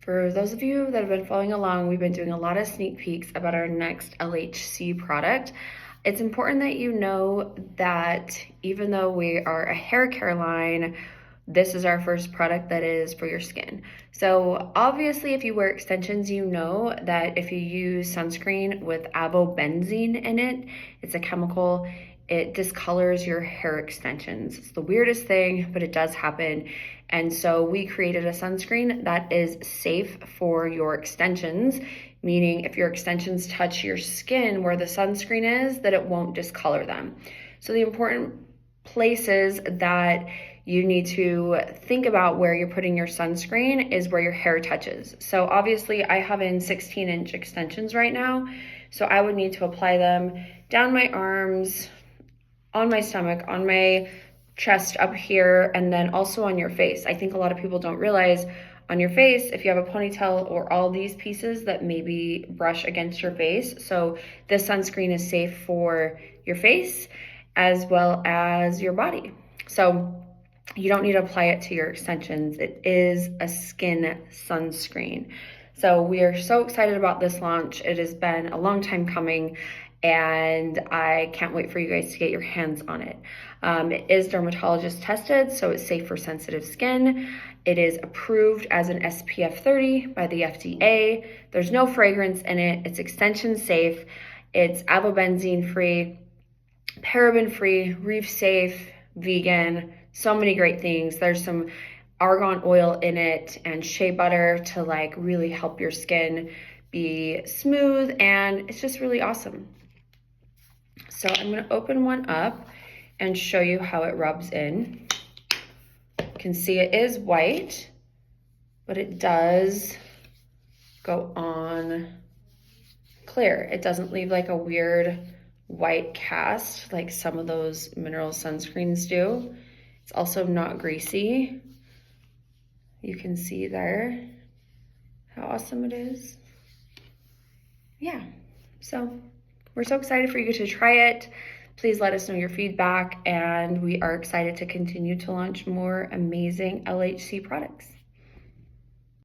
For those of you that have been following along, we've been doing a lot of sneak peeks about our next LHC product. It's important that you know that even though we are a hair care line, this is our first product that is for your skin. So obviously if you wear extensions, you know that if you use sunscreen with avobenzene in it, it's a chemical, it discolors your hair extensions. It's the weirdest thing, but it does happen. And so we created a sunscreen that is safe for your extensions, meaning if your extensions touch your skin where the sunscreen is, that it won't discolor them. So the important places that you need to think about where you're putting your sunscreen is where your hair touches. So obviously I have in 16-inch extensions right now, so I would need to apply them down my arms, on my stomach, on my chest up here, and then also on your face. I think a lot of people don't realize on your face, if you have a ponytail or all these pieces that maybe brush against your face. So this sunscreen is safe for your face as well as your body. So you don't need to apply it to your extensions. It is a skin sunscreen. So we are so excited about this launch. It has been a long time coming, and I can't wait for you guys to get your hands on it. It is dermatologist tested, so it's safe for sensitive skin. It is approved as an SPF 30 by the FDA. There's no fragrance in it. It's extension safe. It's avobenzene free, paraben free, reef safe, vegan, so many great things. There's some argan oil in it and shea butter to like really help your skin be smooth, and it's just really awesome. So I'm gonna open one up and show you how it rubs in. You can see it is white, but it does go on clear. It doesn't leave like a weird white cast like some of those mineral sunscreens do. It's also not greasy. You can see there how awesome it is. Yeah, so we're so excited for you to try it. Please let us know your feedback, and we are excited to continue to launch more amazing LHC products.